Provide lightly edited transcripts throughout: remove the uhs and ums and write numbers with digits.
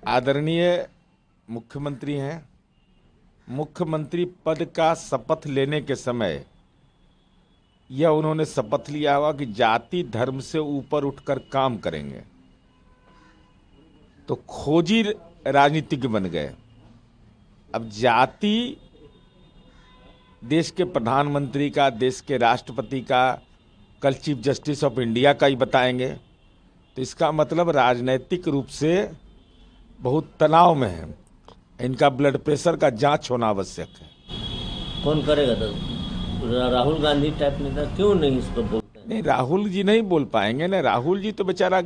आदरणीय मुख्यमंत्री हैं। मुख्यमंत्री पद का शपथ लेने के समय यह उन्होंने शपथ लिया हुआ कि जाति धर्म से ऊपर उठकर काम करेंगे, तो खोजी राजनीतिज्ञ बन गए। अब जाति देश के प्रधानमंत्री का, देश के राष्ट्रपति का, कल चीफ जस्टिस ऑफ इंडिया का ही बताएंगे, तो इसका मतलब राजनीतिक रूप से बहुत तनाव में है। इनका ब्लड प्रेशर का जांच होना आवश्यक है। कौन करेगा? तो राहुल गांधी टाइप नेता क्यों नहीं इसको बोलते हैं? नहीं, राहुल जी नहीं बोल पाएंगे ना। राहुल जी तो बेचारा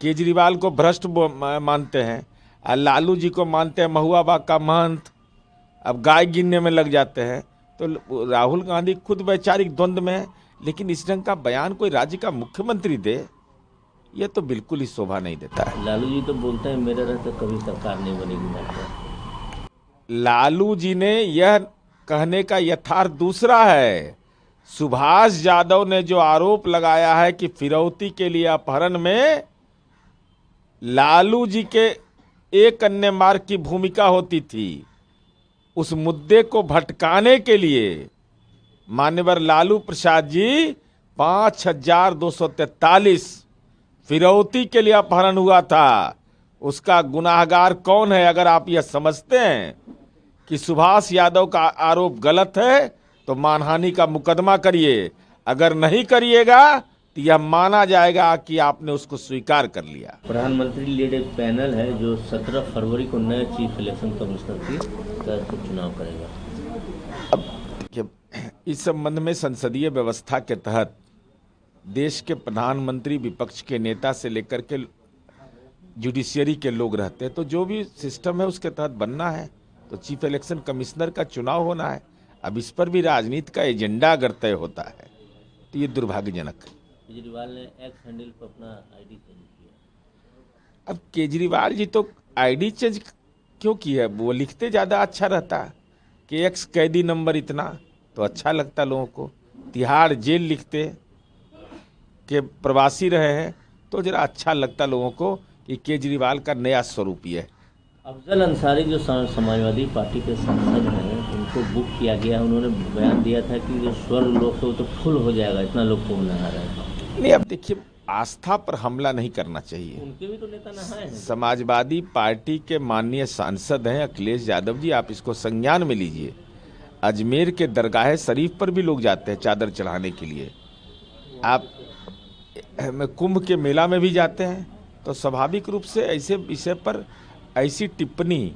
केजरीवाल को भ्रष्ट मानते हैं, और लालू जी को मानते हैं महुआ बाग का महंत। अब गाय गिनने में लग जाते हैं। तो राहुल गांधी खुद वैचारिक द्वंद्व में है, लेकिन इस ढंग का बयान कोई राज्य का मुख्यमंत्री दे, यह तो बिल्कुल ही शोभा नहीं देता है। लालू जी तो बोलते हैं मेरे रहते कभी सरकार नहीं बनेगी मास्टर। लालू जी ने यह कहने का यथार्थ दूसरा है। सुभाष यादव ने जो आरोप लगाया है कि फिरौती के लिए अपहरण में लालू जी के एक अन्य मार्ग की भूमिका होती थी, उस मुद्दे को भटकाने के लिए मान्यवर लालू प्रसाद जी 5243 फिरौती के लिए अपहरण हुआ था। उसका गुनाहगार कौन है? अगर आप यह समझते हैं कि सुभाष यादव का आरोप गलत है तो मानहानि का मुकदमा करिए। अगर नहीं करिएगा तो यह माना जाएगा कि आपने उसको स्वीकार कर लिया। प्रधानमंत्री लीड एक पैनल है जो 17 फरवरी को नए चीफ इलेक्शन कमिश्नर की चुनाव करेगा। अब इस संबंध में संसदीय व्यवस्था के तहत देश के प्रधानमंत्री, विपक्ष के नेता से लेकर के जुडिशियरी के लोग रहते हैं, तो जो भी सिस्टम है उसके तहत बनना है। तो चीफ इलेक्शन कमिश्नर का चुनाव होना है। अब इस पर भी राजनीति का एजेंडा अगर तय होता है तो ये दुर्भाग्यजनक है। केजरीवाल ने एक्स हैंडल पर अपना आईडी चेंज किया। अब केजरीवाल जी तो आईडी चेंज क्यों किया? वो लिखते ज़्यादा अच्छा रहता कि एक्स कैदी नंबर इतना, तो अच्छा लगता लोगों को। तिहाड़ जेल लिखते कि प्रवासी रहे हैं, तो जरा अच्छा लगता लोगों को कि केजरीवाल का नया स्वरूप ये है। अफजल अंसारी जो समाजवादी पार्टी के सांसद हैं, उनको बुक किया गया। उन्होंने बयान दिया था कि जो स्वर्ग लोग तो फुल हो जाएगा, इतना लोग को नहा रहे हैं। नहीं, अब देखिए, आस्था पर हमला नहीं करना चाहिए। उनके भी तो नेता नहाए हैं। समाजवादी पार्टी के माननीय सांसद हैं अखिलेश यादव जी, आप इसको संज्ञान में लीजिए। अजमेर के दरगाह शरीफ पर भी लोग जाते हैं चादर चढ़ाने के लिए। आप कुंभ के मेला में भी जाते हैं। तो स्वाभाविक रूप से ऐसे विषय पर ऐसी टिप्पणी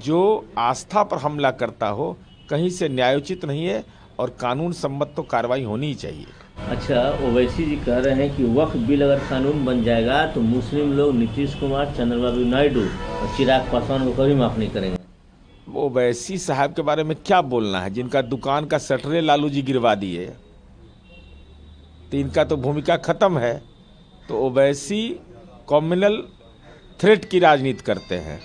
जो आस्था पर हमला करता हो, कहीं से न्यायोचित नहीं है, और कानून सम्मत तो कार्रवाई होनी ही चाहिए। अच्छा, ओवैसी जी कह रहे हैं कि वक्फ बिल अगर कानून बन जाएगा तो मुस्लिम लोग नीतीश कुमार, चंद्रबाबू नायडू और चिराग पासवान को कभी माफ नहीं करेंगे। ओवैसी साहब के बारे में क्या बोलना है, जिनका दुकान का शटरे लालू जी गिरवा दिए, तो इनका तो भूमिका खत्म है। तो ओवैसी कॉम्युनल थ्रेट की राजनीति करते हैं।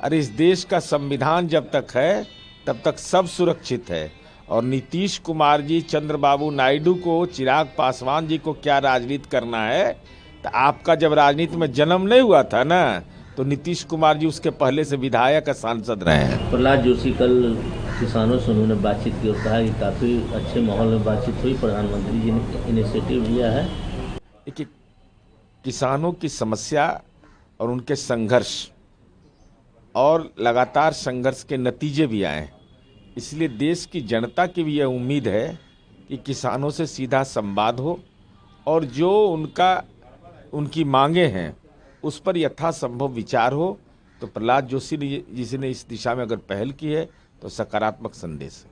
अरे इस देश का संविधान जब तक है तब तक सब सुरक्षित है। और नीतीश कुमार जी, चंद्रबाबू नायडू को, चिराग पासवान जी को क्या राजनीति करना है? तो आपका जब राजनीति में जन्म नहीं हुआ था ना, तो नीतीश कुमार जी उसके पहले से विधायक का सांसद रहे हैं। प्रहलाद जोशी कल किसानों से उन्होंने बातचीत की और कहा कि काफ़ी अच्छे माहौल में बातचीत हुई, प्रधानमंत्री जी ने इनिशिएटिव लिया है। देखिए, किसानों की समस्या और उनके संघर्ष और लगातार संघर्ष के नतीजे भी आए, इसलिए देश की जनता की भी यह उम्मीद है कि किसानों से सीधा संवाद हो और जो उनकी मांगे हैं उस पर यथासंभव विचार हो। तो प्रहलाद जोशी ने जिसने इस दिशा में अगर पहल की है तो सकारात्मक संदेश है।